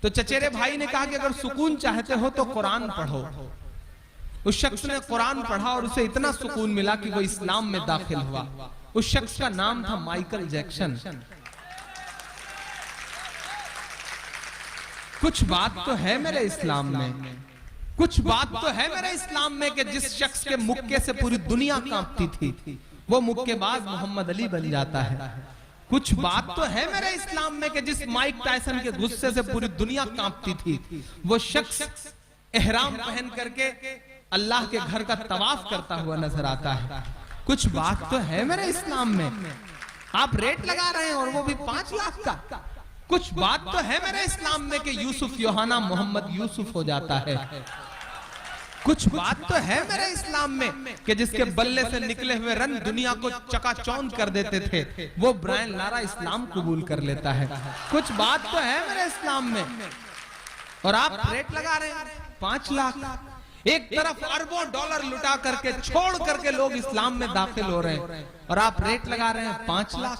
तो चचेरे भाई ने कहा कि अगर सुकून चाहते हो तो कुरान पढ़ो। उस शख्स ने कुरान पढ़ा और उसे इतना सुकून मिला कि वो इस्लाम में दाखिल हुआ। उस शख्स का नाम था माइकल जैक्सन। कुछ बात तो है मेरे इस्लाम में, कुछ बात तो है मेरे इस्लाम में कि जिस शख्स के मुक्के से पूरी दुनिया कांपती थी वो मुक्केबाज मोहम्मद अली बन जाता है। कुछ बात तो है मेरे इस्लाम में कि जिस माइक टायसन के गुस्से से पूरी दुनिया कांपती थी वो शख्स एहराम पहन करके अल्लाह के घर का तवाफ करता हुआ नजर आता है। कुछ बात तो है मेरे इस्लाम में। आप रेट लगा रहे हैं और वो भी 5 लाख का। कुछ बात तो है मेरे इस्लाम में कि यूसुफ योहाना मोहम्मद यूसुफ हो जाता है। कुछ बात तो है मेरे इस्लाम में कि जिसके बल्ले से निकले हुए रन दुनिया को चकाचौंध कर देते थे वो ब्रायन लारा इस्लाम कबूल कर लेता है। कुछ बात तो है मेरे इस्लाम में। और आप रेट लगा रहे हैं 5 लाख। एक तरफ अरबों डॉलर लुटा करके छोड़ करके लोग इस्लाम में दाखिल हो रहे हैं और आप रेट लगा रहे हैं 5 लाख।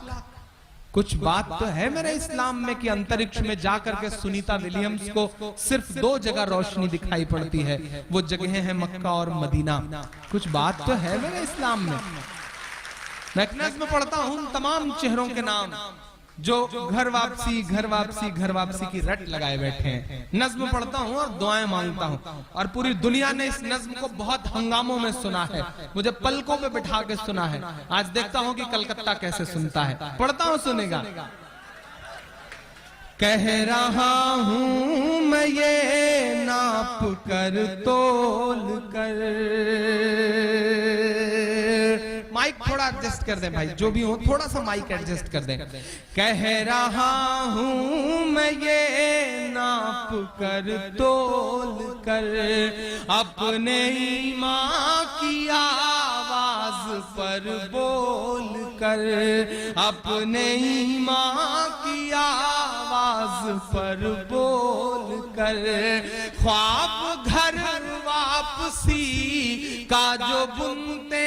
कुछ बात तो है मेरे इस्लाम में कि अंतरिक्ष में जाकर के सुनीता विलियम्स को सिर्फ 2 जगह रोशनी दिखाई पड़ती है, वो जगह है मक्का और मदीना। कुछ बात तो है मेरे इस्लाम में। मैं एक नज़्म पढ़ता हूं तमाम चेहरों के नाम जो घर वापसी घर वापसी घर वापसी की रट लगाए बैठे हैं। नज्म पढ़ता हूँ और दुआएं मांगता हूँ और पूरी दुनिया ने इस नज्म को बहुत हंगामों में सुना है, मुझे पलकों पे बिठा के सुना है। आज देखता हूँ कि कलकत्ता कैसे सुनता है। पढ़ता हूँ, सुनेगा। कह रहा हूँ मैं ये नाप कर तोल कर, माइक थोड़ा एडजस्ट कर दें भाई, जो भी हो थोड़ा सा माइक एडजस्ट कर दें। कह रहा हूँ मैं ये नाप कर तोल कर, अपने ईमान की आवाज पर बोल कर, अपने ईमान की आवाज पर बोल कर, ख्वाब घर वापसी का जो बुनते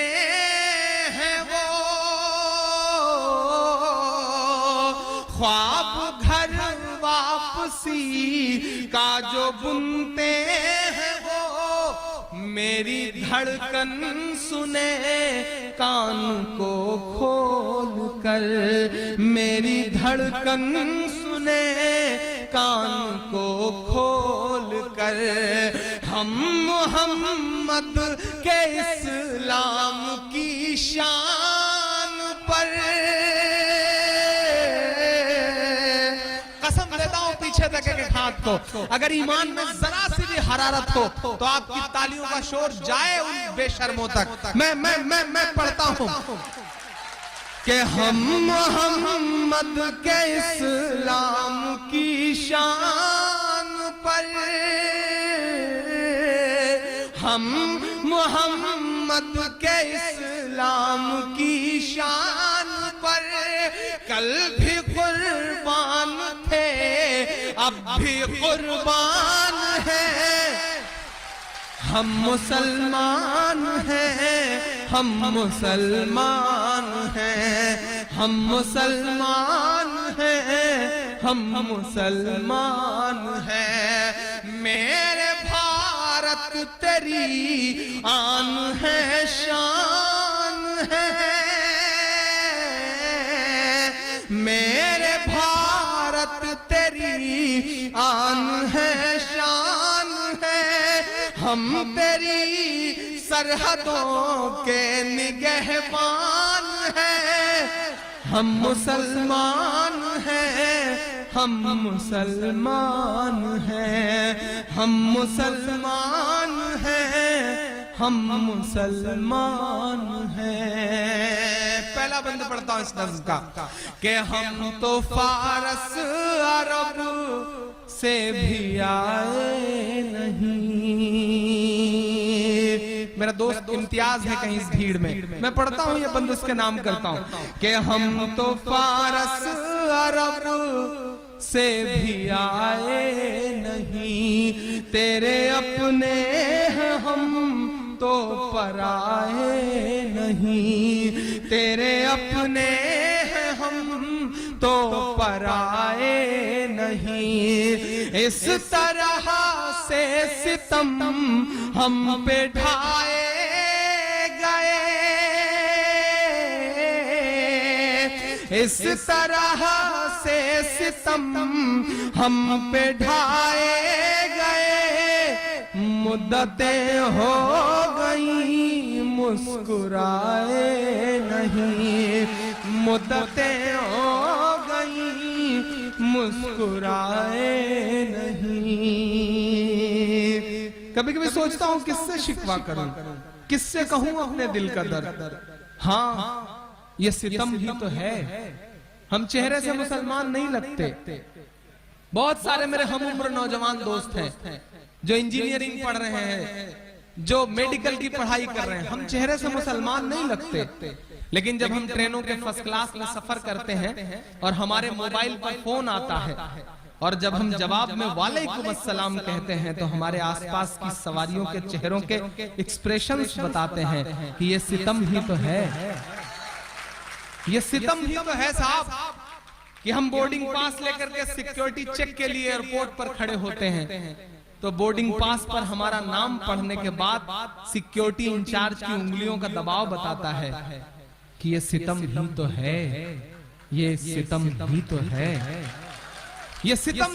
ख्वाब घर वापसी का जो बुनते हैं वो मेरी धड़कन सुने कान को खोल कर, मेरी धड़कन सुने कान को खोल कर। हम मोहम्मद के इस्लाम की शान पर, पीछे देखेंगे हाथ को, अगर ईमान में जरा सी भी हरारत हो तो आपकी तालियों का शोर जाए उन बेशर्मों तक। मैं पढ़ता हूं कि हम मोहम्मद के इस्लाम की शान पर, हम मोहम्मद के इस्लाम की शान पर कल भी कुर्बान थे अब भी कुर्बान हैं। हम मुसलमान हैं, हम मुसलमान हैं, हम मुसलमान हैं, हम मुसलमान हैं। मेरे भारत तेरी आन है शान है, मेरे भारत तेरी आन है शान है। हम तेरी सरहदों के निगहबान हैं, हम मुसलमान हैं, हम मुसलमान हैं, हम मुसलमान हैं, हम मुसलमान हैं। पहला बंद पढ़ता हूं इस नज़्म का कि हम तो फारस अरब से भी आए नहीं। मेरा दोस्त इम्तियाज है कहीं इस भीड़ में, मैं पढ़ता हूं ये बंद उसके नाम करता हूं कि हम तो फारस अरब से भी आए नहीं, तेरे अपने हैं हम तो पराए नहीं, तेरे अपने हैं हम तो पराए नहीं। इस तरह से सितम हम पे ढाए गए, इस तरह से सितम हम पे ढाए गए। मुद्दतें हो गई मुस्कुराए नहीं, मुद्दतें हो गई मुस्कुराए नहीं। कभी कभी सोचता हूं किससे शिकवा करूं, किससे कहूं अपने दिल का दर्द। हाँ, ये सितम ही तो है। हम चेहरे से मुसलमान नहीं लगते। बहुत सारे मेरे हम उम्र नौजवान दोस्त हैं जो इंजीनियरिंग पढ़ रहे हैं, जो मेडिकल की पढ़ाई कर रहे हैं। हम चेहरे से मुसलमान नहीं लगते, लेकिन जब हम ट्रेनों के फर्स्ट क्लास में सफर करते हैं और हमारे मोबाइल पर फोन आता है और जब हम जवाब में वालेकुम अस्सलाम कहते हैं तो हमारे आसपास की सवारियों के चेहरों के एक्सप्रेशंस बताते हैं कि ये सितम ही तो है, ये सितम ही तो है साहब, कि हम बोर्डिंग पास लेकर के सिक्योरिटी चेक के लिए एयरपोर्ट पर खड़े होते हैं तो बोर्डिंग पास पर हमारा नाम पढ़ने के बाद सिक्योरिटी इंचार्ज की उंगलियों का दबाव बताता है कि ये सितम ही तो है, ये सितम ही तो है, ये सितम